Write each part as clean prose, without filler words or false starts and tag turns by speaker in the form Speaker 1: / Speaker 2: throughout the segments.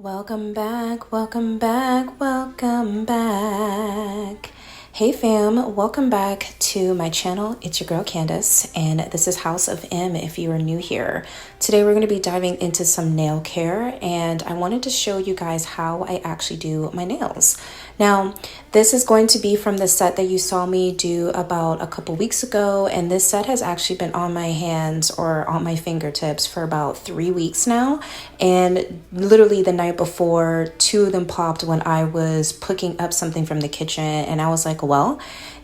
Speaker 1: Welcome back, welcome back, welcome back. Hey fam, welcome back to my channel. It's your girl Candace, and this is House of M if you are new here. Today we're going to be diving into some nail care, and I wanted to show you guys how I actually do my nails. Now, this is going to be from the set that you saw me do about a couple weeks ago, and this set has actually been on my hands or on my fingertips for about 3 weeks now. And literally the night before, two of them popped when I was cooking up something from the kitchen, and I was like, well,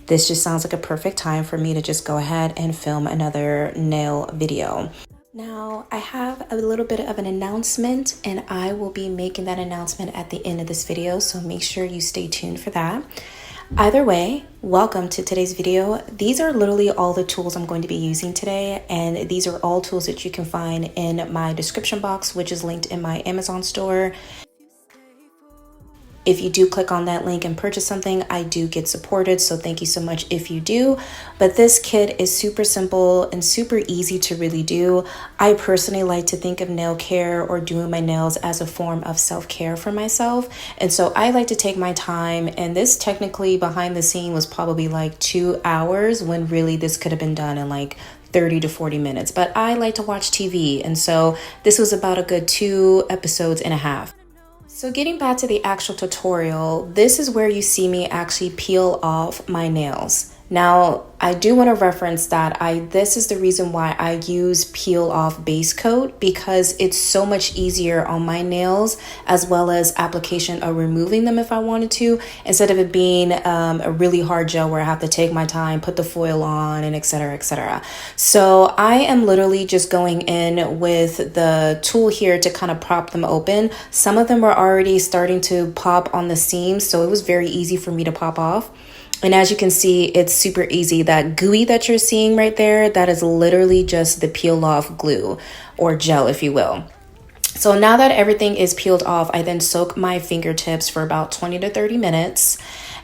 Speaker 1: this just sounds like a perfect time for me to just go ahead and film another nail video. Now, I have a little bit of an announcement, and I will be making that announcement at the end of this video, so make sure you stay tuned for that. Either way, welcome to today's video. These are literally all the tools I'm going to be using today, and these are all tools that you can find in my description box, which is linked in my Amazon store. If you do click on that link and purchase something, I do get supported, so thank you so much if you do. But this kit is super simple and super easy to really do. I personally like to think of nail care or doing my nails as a form of self-care for myself. And so I like to take my time, and this technically behind the scene was probably like 2 hours when really this could have been done in like 30 to 40 minutes. But I like to watch TV, and so this was about a good 2 episodes and a half. So getting back to the actual tutorial, this is where you see me actually peel off my nails. Now, I do want to reference that this is the reason why I use peel off base coat, because it's so much easier on my nails, as well as application of removing them if I wanted to, instead of it being a really hard gel where I have to take my time, put the foil on, and etc, etc. So I am literally just going in with the tool here to kind of prop them open. Some of them were already starting to pop on the seams, so it was very easy for me to pop off. And as you can see, it's super easy. That gooey that you're seeing right there, that is literally just the peel off glue or gel, if you will. So now that everything is peeled off, I then soak my fingertips for about 20 to 30 minutes.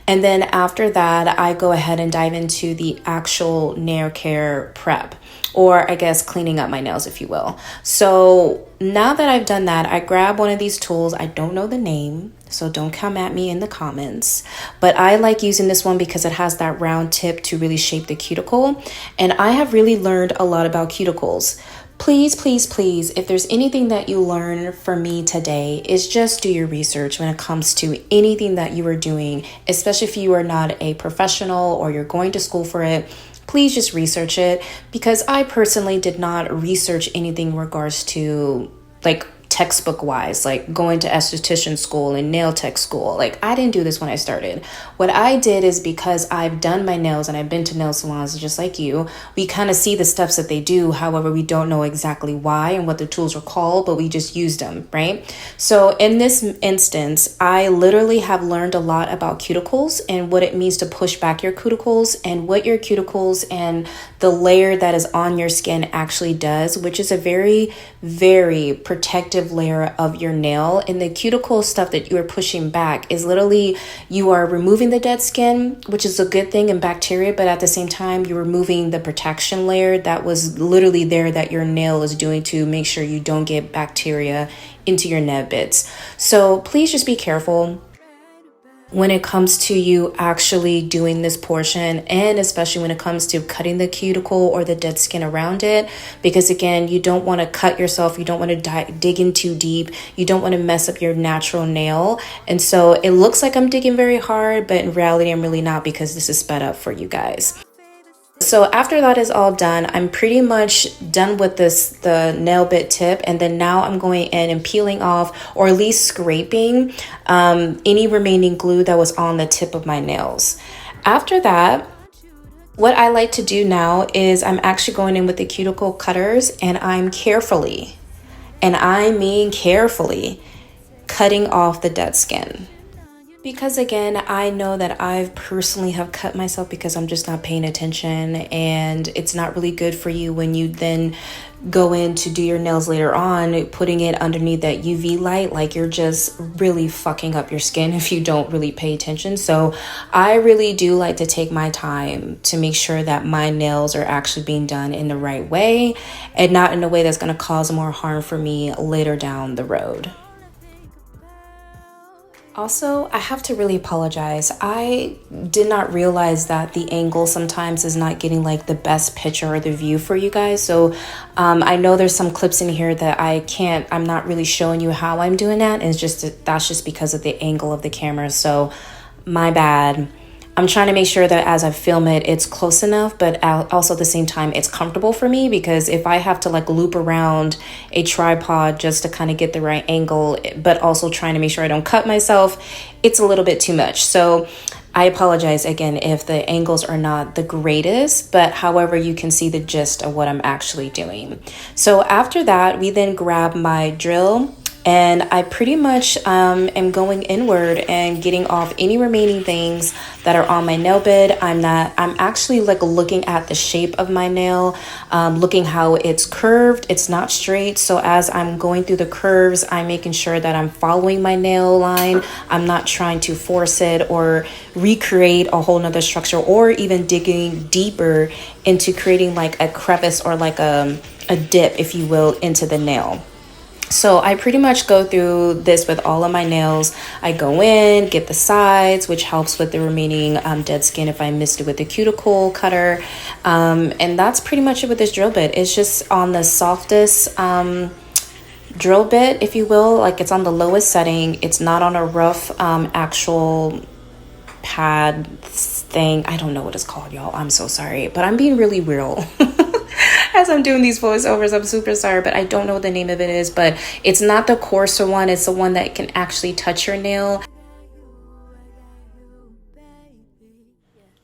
Speaker 1: And then after that, I go ahead and dive into the actual nail care prep, or I guess cleaning up my nails, if you will. So now that I've done that, I grab one of these tools. I don't know the name, so don't come at me in the comments. But I like using this one because it has that round tip to really shape the cuticle. And I have really learned a lot about cuticles. Please, please, please, if there's anything that you learn from me today, is just do your research when it comes to anything that you are doing, especially if you are not a professional or you're going to school for it. Please just research it, because I personally did not research anything in regards to like textbook wise, like going to esthetician school and nail tech school. Like, I didn't do this when I started. What I did is, because I've done my nails and I've been to nail salons just like you, we kind of see the steps that they do. However, we don't know exactly why and what the tools are called, but we just use them, right? So in this instance, I literally have learned a lot about cuticles and what it means to push back your cuticles, and what your cuticles and the layer that is on your skin actually does, which is a very, very protective layer of your nail. And the cuticle stuff that you are pushing back is literally, you are removing the dead skin, which is a good thing in bacteria, but at the same time, you're removing the protection layer that was literally there that your nail is doing to make sure you don't get bacteria into your nail bits. So please just be careful when it comes to you actually doing this portion, and especially when it comes to cutting the cuticle or the dead skin around it, because again, you don't want to cut yourself, you don't want to dig in too deep, you don't want to mess up your natural nail. And so it looks like I'm digging very hard, but in reality I'm really not, because this is sped up for you guys. So after that is all done, I'm pretty much done with the nail bit tip, and then now I'm going in and peeling off, or at least scraping any remaining glue that was on the tip of my nails. After that, what I like to do now is I'm actually going in with the cuticle cutters, and I'm carefully, and I mean carefully, cutting off the dead skin. Because again, I know that I've personally have cut myself because I'm just not paying attention, and it's not really good for you when you then go in to do your nails later on, putting it underneath that UV light. Like, you're just really fucking up your skin if you don't really pay attention. So I really do like to take my time to make sure that my nails are actually being done in the right way, and not in a way that's going to cause more harm for me later down the road. Also, I have to really apologize. I did not realize that the angle sometimes is not getting like the best picture or the view for you guys. So I know there's some clips in here that I'm not really showing you how I'm doing that. And that's just because of the angle of the camera. So my bad. I'm trying to make sure that as I film it, it's close enough, but also at the same time, it's comfortable for me, because if I have to like loop around a tripod just to kind of get the right angle, but also trying to make sure I don't cut myself, it's a little bit too much. So I apologize again if the angles are not the greatest, but however, you can see the gist of what I'm actually doing. So after that, we then grab my drill, and I pretty much am going inward and getting off any remaining things that are on my nail bed. I'm actually like looking at the shape of my nail, looking how it's curved. It's not straight. So as I'm going through the curves, I'm making sure that I'm following my nail line. I'm not trying to force it or recreate a whole nother structure, or even digging deeper into creating like a crevice or like a dip, if you will, into the nail. So I pretty much go through this with all of my nails. I go in, get the sides, which helps with the remaining dead skin if I missed it with the cuticle cutter. And that's pretty much it with this drill bit. It's just on the softest drill bit, if you will. Like, it's on the lowest setting. It's not on a rough actual pad thing. I don't know what it's called, y'all. I'm so sorry, but I'm being really real. As I'm doing these voiceovers, I'm super sorry, but I don't know what the name of it is. But it's not the coarser one. It's the one that can actually touch your nail.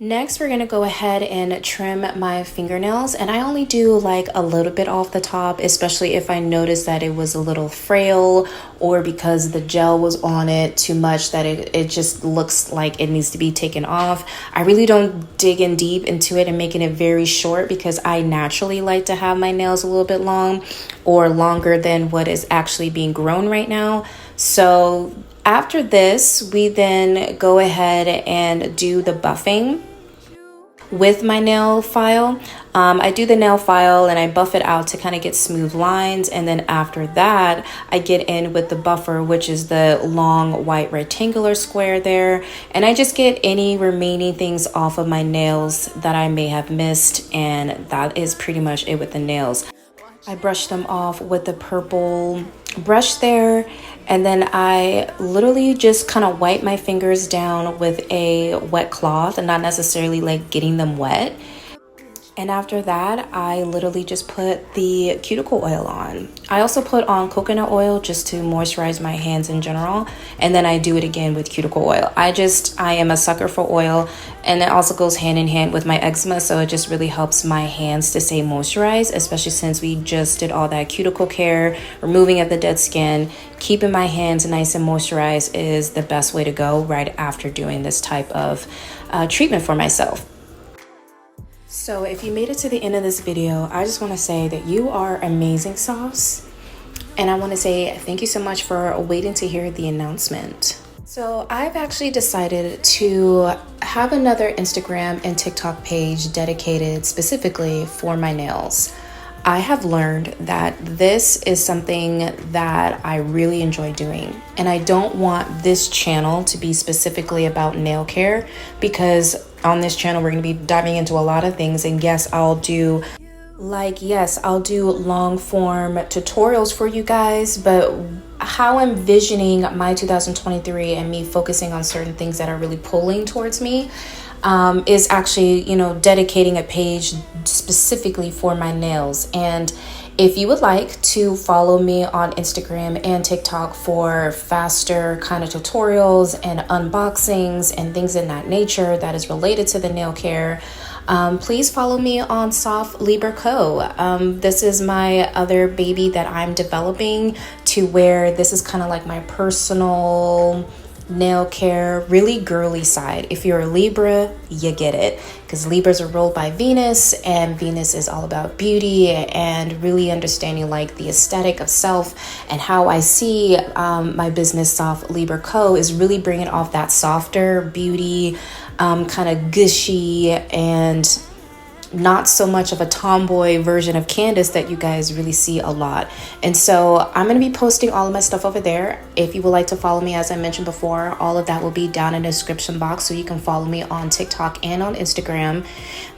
Speaker 1: Next, we're going to go ahead and trim my fingernails, and I only do like a little bit off the top, especially if I notice that it was a little frail, or because the gel was on it too much that it just looks like it needs to be taken off. I really don't dig in deep into it and making it very short, because I naturally like to have my nails a little bit long, or longer than what is actually being grown right now. So after this, we then go ahead and do the buffing with my nail file. I do the nail file and I buff it out to kind of get smooth lines, and then after that I get in with the buffer, which is the long white rectangular square there, and I just get any remaining things off of my nails that I may have missed, and that is pretty much it with the nails. I brush them off with the purple brush there, and then I literally just kind of wipe my fingers down with a wet cloth, and not necessarily like getting them wet. And after that, I literally just put the cuticle oil on. I also put on coconut oil just to moisturize my hands in general. And then I do it again with cuticle oil. I am a sucker for oil, and it also goes hand in hand with my eczema. So it just really helps my hands to stay moisturized, especially since we just did all that cuticle care, removing of the dead skin. Keeping my hands nice and moisturized is the best way to go right after doing this type of treatment for myself. So if you made it to the end of this video, I just want to say that you are amazing sauce. And I want to say thank you so much for waiting to hear the announcement. So I've actually decided to have another Instagram and TikTok page dedicated specifically for my nails. I have learned that this is something that I really enjoy doing, and I don't want this channel to be specifically about nail care, because on this channel we're going to be diving into a lot of things, and I'll do long form tutorials for you guys, but how I'm visioning my 2023 and me focusing on certain things that are really pulling towards me is actually, dedicating a page specifically for my nails. And if you would like to follow me on Instagram and TikTok for faster kind of tutorials and unboxings and things in that nature that is related to the nail care, please follow me on Soft Libra Co. This is my other baby that I'm developing, to where this is kind of like my personal nail care, really girly side. If you're a Libra, you get it, because Libras are ruled by Venus, and Venus is all about beauty and really understanding like the aesthetic of self. And how I see my business Soft Libra Co is really bringing off that softer beauty, kind of gushy and not so much of a tomboy version of Candace that you guys really see a lot. And so I'm going to be posting all of my stuff over there. If you would like to follow me, as I mentioned before, all of that will be down in the description box, so you can follow me on TikTok and on Instagram.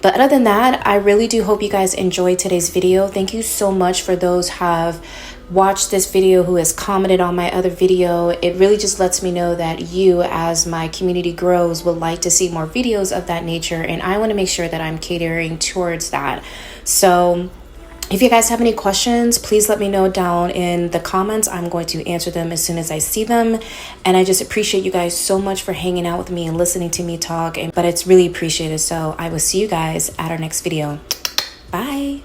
Speaker 1: But other than that, I really do hope you guys enjoyed today's video. Thank you so much for those who have watched this video, who has commented on my other video. It really just lets me know that you, as my community grows, would like to see more videos of that nature, and I want to make sure that I'm catering towards that. So if you guys have any questions, please let me know down in the comments. I'm going to answer them as soon as I see them. And I just appreciate you guys so much for hanging out with me and listening to me talk, but it's really appreciated. So I will see you guys at our next video. Bye.